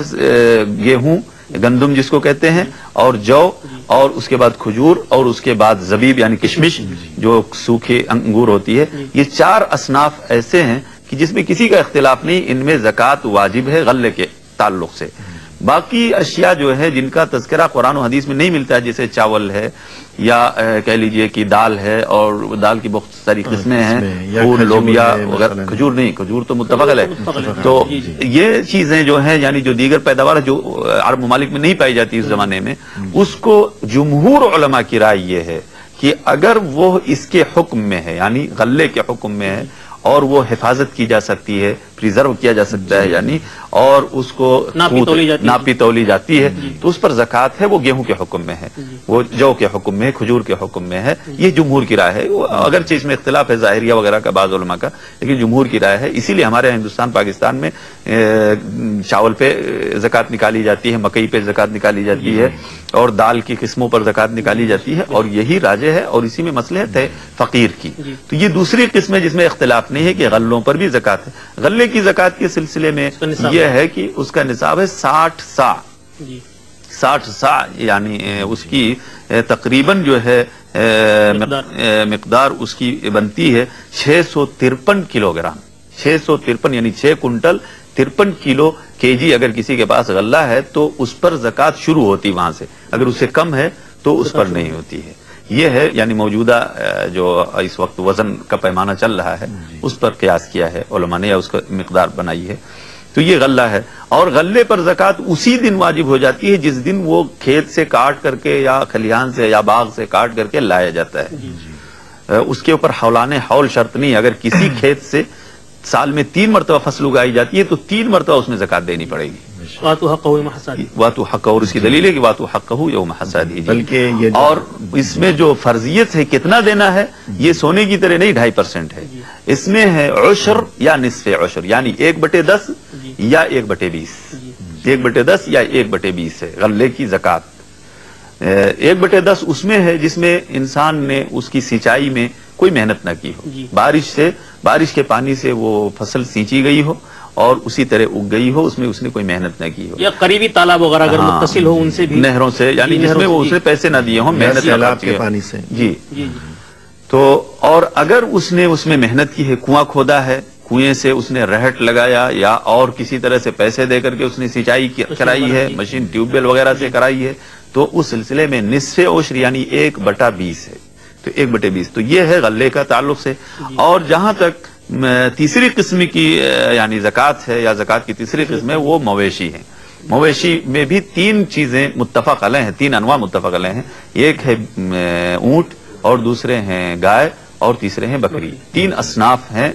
گیہوں، گندم جس کو کہتے ہیں، اور جو، اور اس کے بعد کھجور، اور اس کے بعد زبیب یعنی کشمش جو سوکھے انگور ہوتی ہے. یہ 4 اصناف ایسے ہیں کہ جس میں کسی کا اختلاف نہیں، ان میں زکوٰۃ واجب ہے غلے کے تعلق سے. باقی اشیاء جو ہے جن کا تذکرہ قرآن و حدیث میں نہیں ملتا ہے، جیسے چاول ہے یا کہہ لیجئے کہ دال ہے، اور دال کی بہت ساری قسمیں ہیں، پھول، لوبیا وغیرہ، کھجور نہیں، کھجور تو متفق ہے. تو یہ چیزیں جو ہیں یعنی جو دیگر پیداوار جو عرب ممالک میں نہیں پائی جاتی اس زمانے میں، اس کو جمہور علماء کی رائے یہ ہے کہ اگر وہ اس کے حکم میں ہے یعنی غلے کے حکم میں ہے اور وہ حفاظت کی جا سکتی ہے، پریزرو کیا جا سکتا ہے یعنی، اور اس کو ناپی تولی جاتی ہے، تو اس پر زکوٰۃ ہے. وہ گیہوں کے حکم میں ہے، وہ جو کے حکم میں ہے، کھجور کے حکم میں ہے. یہ جمہور کی رائے ہے. اگرچہ اس میں اختلاف ہے ظاہریہ وغیرہ کا بعض علماء کا، لیکن جمہور کی رائے ہے. اسی لیے ہمارے ہندوستان پاکستان میں چاول پہ زکوٰۃ نکالی جاتی ہے، مکئی پہ زکوٰۃ نکالی جاتی ہے، اور دال کی قسموں پر زکوٰۃ نکالی جاتی ہے، اور یہی راجح ہے، اور اسی میں مصلحت ہے فقیر کی. تو یہ دوسری قسم ہے جس میں اختلاف نہیں ہے کہ غلوں پر بھی زکوٰۃ ہے. غلے کی زکوٰۃ کے سلسلے میں یہ ہے کہ اس کا نصاب ہے 60 سا. 60 سا یعنی اس کی تقریباً جو ہے مقدار اس کی بنتی ہے 653 کلو گرام. 653 یعنی 6 کنٹل 53 کلو کیجی. اگر کسی کے پاس غلہ ہے تو اس پر زکوٰۃ شروع ہوتی وہاں سے، اگر اس سے کم ہے تو اس پر نہیں ہوتی ہے. یہ ہے یعنی موجودہ جو اس وقت وزن کا پیمانہ چل رہا ہے اس پر قیاس کیا ہے علماء نے، یا اس کا مقدار بنائی ہے. تو یہ غلہ ہے، اور غلے پر زکوٰۃ اسی دن واجب ہو جاتی ہے جس دن وہ کھیت سے کاٹ کر کے یا کھلیان سے یا باغ سے کاٹ کر کے لایا جاتا ہے۔ اس کے اوپر حولان حول شرط نہیں، اگر کسی کھیت سے سال میں 3 مرتبہ فصل اگائی جاتی ہے تو 3 مرتبہ اس میں زکوٰۃ دینی پڑے گی۔ وَآتُوا حَقَّهُ يَوْمَ حَصَادِهِ، وَآتُوا حَقَّهُ، اور اس کی دلیل ہے کہ وَآتُوا حَقَّهُ يَوْمَ حَصَادِهِ، بلکہ یہ اور اس میں جو فرضیت ہے کتنا دینا ہے، یہ سونے کی طرح نہیں 2.5% ہے، اس میں ہے عشر یا نصف عشر، یعنی 1/10 یا 1/20، 1/10 یا 1/20 ہے غلے کی زکوٰۃ۔ 1/10 اس میں ہے جس میں انسان نے اس کی سینچائی میں کوئی محنت نہ کی ہو، بارش کے پانی سے وہ فصل سینچی گئی ہو اور اسی طرح اگ گئی ہو، اس میں اس نے کوئی محنت نہ کی ہو، یا قریبی تالاب وغیرہ اگر متصل ہو ان سے بھی، نہروں سے، یعنی جس میں وہ اسے پیسے نہ دیے ہوں، محنت سیلاب کے پانی سے، جی۔ تو اور اگر اس نے اس میں محنت کی ہے، کنواں کھودا ہے، کنویں سے اس نے رہٹ لگایا یا اور کسی طرح سے پیسے دے کر کے اس نے سینچائی کرائی ہے، مشین ٹیوب ویل وغیرہ سے کرائی ہے، تو اس سلسلے میں نصف عشر یعنی 1/20 ہے، تو 1/20 تو یہ ہے غلے کا تعلق سے۔ اور جہاں تک تیسری قسم کی یعنی زکوٰۃ ہے یا زکوٰۃ کی تیسری قسم ہے، وہ مویشی ہیں۔ مویشی میں بھی 3 چیزیں متفق علیہ ہیں، 3 انواع متفق علیہ ہیں، ایک ہے اونٹ، اور دوسرے ہیں گائے، اور تیسرے ہیں بکری۔ 3 اصناف ہیں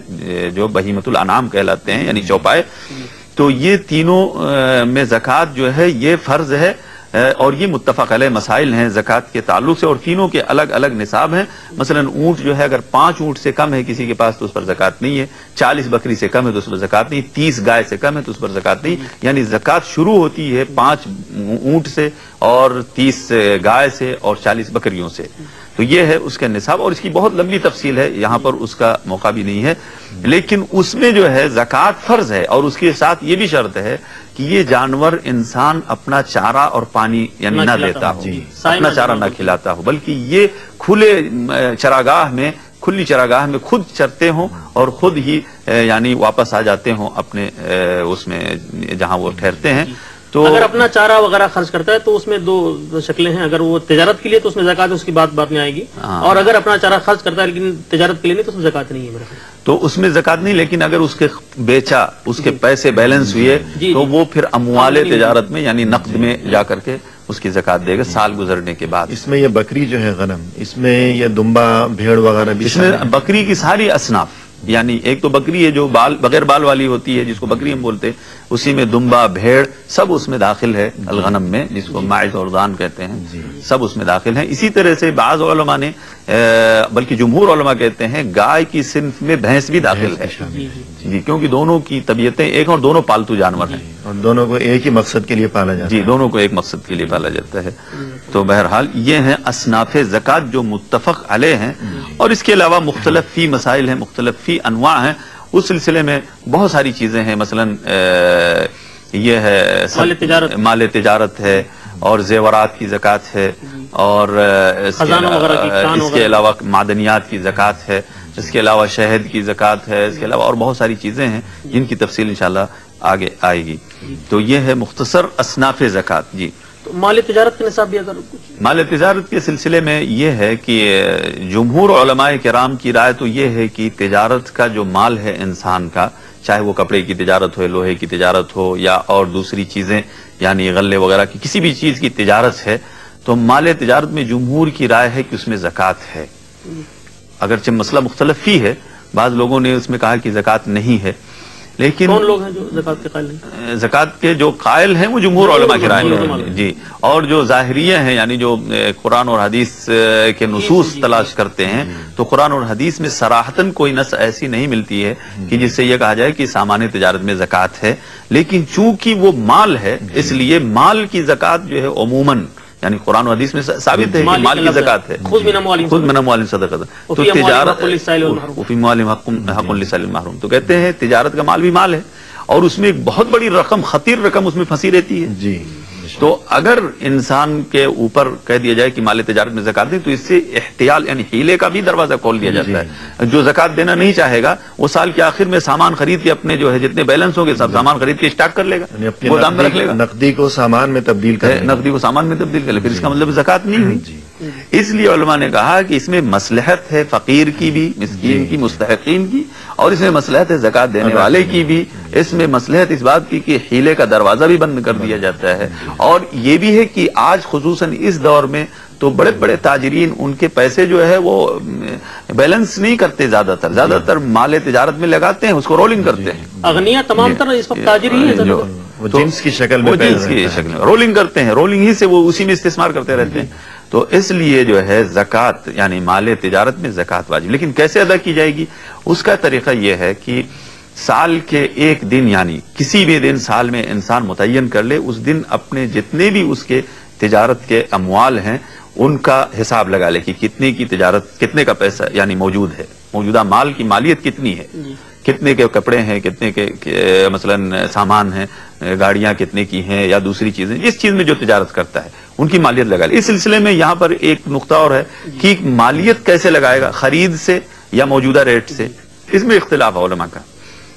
جو بہیمۃ الانعام کہلاتے ہیں، یعنی چوپائے۔ تو یہ تینوں میں زکوٰۃ جو ہے یہ فرض ہے، اور یہ متفق علیہ مسائل ہیں زکوٰۃ کے تعلق سے، اور تینوں کے الگ الگ نصاب ہیں۔ مثلا اونٹ جو ہے اگر 5 اونٹ سے کم ہے کسی کے پاس تو اس پر زکوٰۃ نہیں ہے، 40 بکری سے کم ہے تو اس پر زکوٰۃ نہیں، 30 گائے سے کم ہے تو اس پر زکوٰۃ نہیں، یعنی زکوٰۃ شروع ہوتی ہے 5 اونٹ سے اور 30 گائے سے اور 40 بکریوں سے۔ تو یہ ہے اس کا نصاب، اور اس کی بہت لمبی تفصیل ہے، یہاں پر اس کا موقع بھی نہیں ہے، لیکن اس میں جو ہے زکوٰۃ فرض ہے، اور اس کے ساتھ یہ بھی شرط ہے کہ یہ جانور انسان اپنا چارہ اور پانی یعنی نہ دیتا ہو، اپنا چارہ نہ کھلاتا ہو، بلکہ یہ کھلے چراگاہ میں، کھلی چراگاہ میں خود چرتے ہوں اور خود ہی یعنی واپس آ جاتے ہوں اپنے اس میں جہاں وہ ٹھہرتے ہیں۔ تو اگر اپنا چارہ وغیرہ خرچ کرتا ہے تو اس میں 2 شکلیں ہیں، اگر وہ تجارت کے لیے تو اس میں زکوٰۃ اس کی بات میں آئے گی، اور اگر اپنا چارہ خرچ کرتا ہے لیکن تجارت کے لیے نہیں تو اس میں زکوٰۃ نہیں ہے میرا خیال۔ تو اس میں زکوٰۃ نہیں، لیکن اگر اس کے بیچا، اس کے پیسے بیلنس ہوئے تو وہ پھر اموال تجارت میں یعنی نقد میں جا کر کے اس کی زکوٰۃ دے گا سال گزرنے کے بعد۔ اس میں یہ بکری جو ہے غنم، اس میں یہ دمبا بھیڑ وغیرہ بھی اس میں بکری کی ساری اصناف، یعنی ایک تو بکری ہے جو بغیر بال والی ہوتی ہے جس کو بکری ہم بولتے ہیں، اسی میں دمبا بھیڑ سب اس میں داخل ہے، الغنم میں جس کو ماعز اور دان کہتے ہیں، سب اس میں داخل ہیں۔ اسی طرح سے بعض علماء نے بلکہ جمہور علماء کہتے ہیں گائے کی صنف میں بھینس بھی داخل ہے، جی، کیونکہ دونوں کی طبیعتیں ایک اور دونوں پالتو جانور ہیں، اور دونوں کو ایک ہی مقصد کے لیے پالا جاتا ہے، جی، دونوں کو ایک مقصد کے لیے پالا جاتا ہے۔ تو بہرحال یہ ہیں اصناف زکوٰۃ جو متفق علیہ ہیں، اور اس کے علاوہ مختلف فی مسائل ہیں، مختلف فی انواع ہیں، اس سلسلے میں بہت ساری چیزیں ہیں، مثلا یہ ہے مال تجارت ہے، اور زیورات کی زکوٰۃ ہے، اور اس کے علاوہ معدنیات کی زکوٰۃ ہے، اس کے علاوہ شہد کی زکوٰۃ ہے، اس کے علاوہ اور بہت ساری چیزیں ہیں جن کی تفصیل انشاءاللہ آگے آئے گی۔ تو یہ ہے مختصر اصناف زکوٰۃ۔ جی، تو مال تجارت کے نصاب بھی اگر کچھ مال تجارت کے سلسلے میں یہ ہے کہ جمہور علماء کرام کی رائے تو یہ ہے کہ تجارت کا جو مال ہے انسان کا، چاہے وہ کپڑے کی تجارت ہو، لوہے کی تجارت ہو، یا اور دوسری چیزیں یعنی غلے وغیرہ کی کسی بھی چیز کی تجارت ہے، تو مال تجارت میں جمہور کی رائے ہے کہ اس میں زکوٰۃ ہے، اگرچہ مسئلہ مختلف ہی ہے، بعض لوگوں نے اس میں کہا کہ زکوٰۃ نہیں ہے، لیکن کون لوگ ہیں جو زکوٰۃ کے قائل ہیں؟ زکوٰۃ کے جو قائل ہیں وہ جمہور علماء کی رائے ہیں، جی، اور جو ظاہریہ ہیں یعنی جو قرآن اور حدیث کے نصوص تلاش کرتے ہیں، تو قرآن اور حدیث میں صراحتاً کوئی نص ایسی نہیں ملتی ہے کہ جس سے یہ کہا جائے کہ سامان تجارت میں زکوٰۃ ہے، لیکن چونکہ وہ مال ہے اس لیے مال کی زکوٰۃ جو ہے عموماً یعنی قرآن و حدیث میں ثابت ہے کہ مال کی زکوٰۃ ہے، خود من اموالہم صدقۃ، تو تجارت وفی اموالہم حق للسائل والمحروم، تو کہتے ہیں تجارت کا مال بھی مال ہے، اور اس میں ایک بہت بڑی رقم، خطیر رقم اس میں پھنسی رہتی ہے، جی، تو اگر انسان کے اوپر کہہ دیا جائے کہ مال تجارت میں زکوٰۃ دیں تو اس سے احتیال یعنی ہیلے کا بھی دروازہ کھول دیا جاتا ہے، جو زکوٰۃ دینا نہیں چاہے گا وہ سال کے آخر میں سامان خرید کے اپنے جو ہے جتنے بیلنس ہوں گے سب سامان خرید کے اسٹاک کر لے گا، گودام میں رکھ لے گا، نقدی کو سامان میں تبدیل کر نقدی کو سامان میں تبدیل کر لے، پھر اس کا مطلب زکوٰۃ نہیں ہوئی۔ اس لیے علماء نے کہا کہ اس میں مصلحت ہے فقیر کی بھی، مسکین کی، مستحقین کی، اور اس میں مصلحت ہے زکوٰۃ دینے والے کی بھی، اس میں مصلحت اس بات کی کہ حیلے کا دروازہ بھی بند کر دیا جاتا ہے، اور یہ بھی ہے کہ آج خصوصاً اس دور میں تو بڑے بڑے تاجرین ان کے پیسے جو ہے وہ بیلنس نہیں کرتے، زیادہ تر مال تجارت میں لگاتے ہیں، اس کو رولنگ کرتے ہیں۔ اغنیا تمام تر اس وقت تاجر ہی ہیں، وہ جنس کی شکل میں رولنگ کرتے ہیں، رولنگ ہی سے وہ اسی میں استثمار کرتے رہتے ہیں۔ تو اس لیے جو ہے زکوٰۃ یعنی مال تجارت میں زکوٰۃ واجب، لیکن کیسے ادا کی جائے گی؟ اس کا طریقہ یہ ہے کہ سال کے ایک دن یعنی کسی بھی دن سال میں انسان متعین کر لے، اس دن اپنے جتنے بھی اس کے تجارت کے اموال ہیں ان کا حساب لگا لے کہ کتنے کی تجارت، کتنے کا پیسہ یعنی موجود ہے، موجودہ مال کی مالیت کتنی ہے، کتنے کے کپڑے ہیں، کتنے کے مثلا سامان ہیں، گاڑیاں کتنے کی ہیں یا دوسری چیزیں، اس چیز میں جو تجارت کرتا ہے ان کی مالیت لگا لے۔ اس سلسلے میں یہاں پر ایک نقطہ اور ہے کہ مالیت کیسے لگائے گا، خرید سے یا موجودہ ریٹ سے؟ اس میں اختلاف ہے علماء کا۔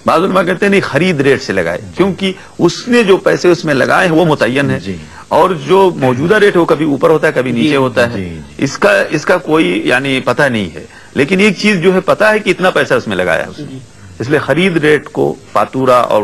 بعض علماء کہتے ہیں نہیں، خرید ریٹ سے لگائے، کیونکہ اس نے جو پیسے اس میں لگائے ہیں وہ متعین ہے، اور جو موجودہ ریٹ ہے وہ کبھی اوپر ہوتا ہے کبھی نیچے ہوتا ہے، اس کا کوئی یعنی پتہ نہیں ہے، لیکن ایک چیز جو ہے پتہ ہے کہ اتنا پیسہ اس میں لگایا ہے اس نے، اس لیے خرید ریٹ کو فاتورہ اور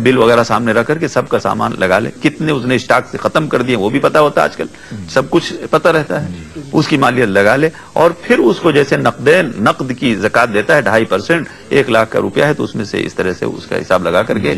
بل وغیرہ سامنے رکھ کر کے سب کا سامان لگا لے، کتنے اس نے اسٹاک سے ختم کر دیے وہ بھی پتہ ہوتا ہے، آج کل سب کچھ پتہ رہتا ہے، اس کی مالیت لگا لے، اور پھر اس کو جیسے نقد کی زکوٰۃ دیتا ہے 2.5%، 1 لاکھ کا روپیہ ہے تو اس میں سے اس طرح سے اس کا حساب لگا کر کے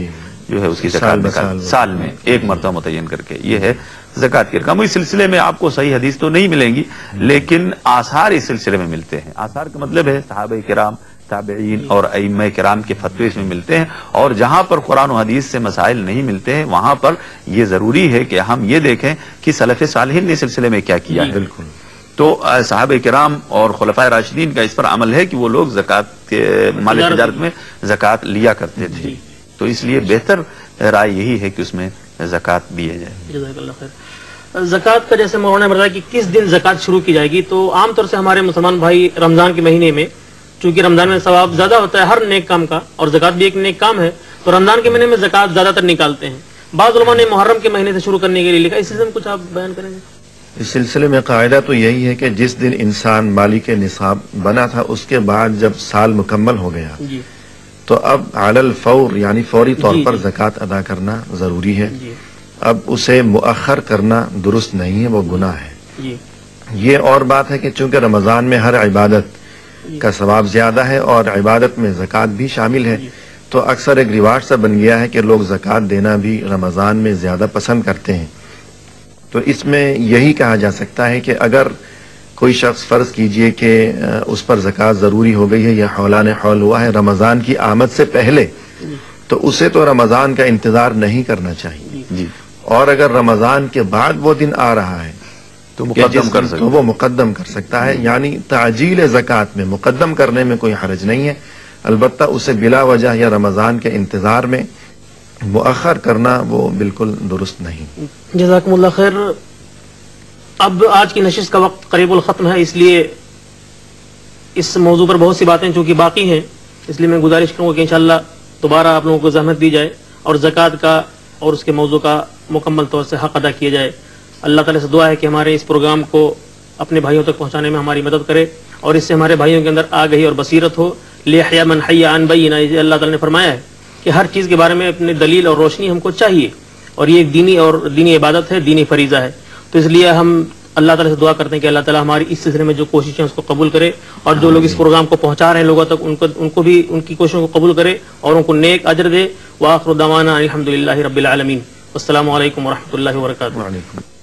جو ہے اس کی زکوٰۃ نکال، سال میں ایک مرتبہ متعین کر کے، یہ ہے زکوٰۃ کی رقم۔ اس سلسلے میں آپ کو صحیح حدیث تو نہیں ملیں گی، لیکن آثار اس سلسلے میں ملتے ہیں۔ آثار کا مطلب ہے صحابہ کرام، تابعین اور ائمہ کرام کے فتوے اس میں ملتے ہیں، اور جہاں پر قرآن و حدیث سے مسائل نہیں ملتے ہیں وہاں پر یہ ضروری ہے کہ ہم یہ دیکھیں کہ سلف صالحین نے اس سلسلے میں کیا کیا ہے۔ بالکل۔ تو صحابہ کرام اور خلفائے راشدین کا اس پر عمل ہے کہ وہ لوگ زکوٰۃ کے مال تجارت میں زکوٰۃ لیا کرتے تھے، تو اس لیے بہتر رائے یہی ہے کہ اس میں زکوٰۃ دیے جائے۔ جزاک اللہ خیر۔ زکوٰۃ کا جیسے مولانا نے بتایا کہ کس دن زکوٰۃ شروع کی جائے گی، تو عام طور سے ہمارے مسلمان بھائی رمضان کے مہینے میں، چونکہ رمضان میں ثواب زیادہ ہوتا ہے ہر نیک کام کا، اور زکوٰۃ بھی ایک نیک کام ہے، تو رمضان کے مہینے میں زکوٰۃ زیادہ تر نکالتے ہیں۔ بعض علماء نے محرم کے مہینے سے شروع کرنے کے لیے لکھا، اس سلسلے میں کچھ آپ بیان کریں گے؟ اس سلسلے میں قاعدہ تو یہی ہے کہ جس دن انسان مالک نصاب بنا تھا اس کے بعد جب سال مکمل ہو گیا تو اب علی الفور یعنی فوری طور پر زکوٰۃ ادا کرنا ضروری ہے۔ اب اسے مؤخر کرنا درست نہیں ہے، وہ گناہ ہے۔ یہ اور بات ہے کہ چونکہ رمضان میں ہر عبادت کا ثواب زیادہ ہے اور عبادت میں زکوٰۃ بھی شامل ہے، تو اکثر ایک رواج سا بن گیا ہے کہ لوگ زکوٰۃ دینا بھی رمضان میں زیادہ پسند کرتے ہیں۔ تو اس میں یہی کہا جا سکتا ہے کہ اگر کوئی شخص فرض کیجئے کہ اس پر زکوٰۃ ضروری ہو گئی ہے یا حولان حول ہوا ہے رمضان کی آمد سے پہلے، تو اسے تو رمضان کا انتظار نہیں کرنا چاہیے، اور اگر رمضان کے بعد وہ دن آ رہا ہے تو وہ مقدم کر سکتا ہے، یعنی تعجیل زکوٰۃ میں مقدم کرنے میں کوئی حرج نہیں ہے، البتہ اسے بلا وجہ یا رمضان کے انتظار میں مؤخر کرنا وہ بالکل درست نہیں۔ جزاکم اللہ خیر۔ اب آج کی نشست کا وقت قریب الختم ہے، اس لیے اس موضوع پر بہت سی باتیں چونکہ باقی ہیں، اس لیے میں گزارش کروں گا کہ انشاءاللہ دوبارہ آپ لوگوں کو زحمت دی جائے اور زکوٰۃ کا اور اس کے موضوع کا مکمل طور سے حق ادا کیا جائے۔ اللہ تعالیٰ سے دعا ہے کہ ہمارے اس پروگرام کو اپنے بھائیوں تک پہنچانے میں ہماری مدد کرے، اور اس سے ہمارے بھائیوں کے اندر آگہی اور بصیرت ہو۔ لیحیی من حی عن بینہ، اللہ تعالیٰ نے فرمایا ہے کہ ہر چیز کے بارے میں اپنی دلیل اور روشنی ہم کو چاہیے، اور یہ ایک دینی عبادت ہے، دینی فریضہ ہے۔ تو اس لیے ہم اللہ تعالیٰ سے دعا کرتے ہیں کہ اللہ تعالیٰ ہماری اس سلسلے میں جو کوششیں اس کو قبول کرے، اور جو لوگ اس پروگرام کو پہنچا رہے ہیں لوگوں تک ان کو بھی ان کی کوششوں کو قبول کرے اور ان کو نیک اجر دے۔ وآخر دعوانا الحمدللہ رب العالمین۔ السلام علیکم ورحمۃ اللہ وبرکاتہ۔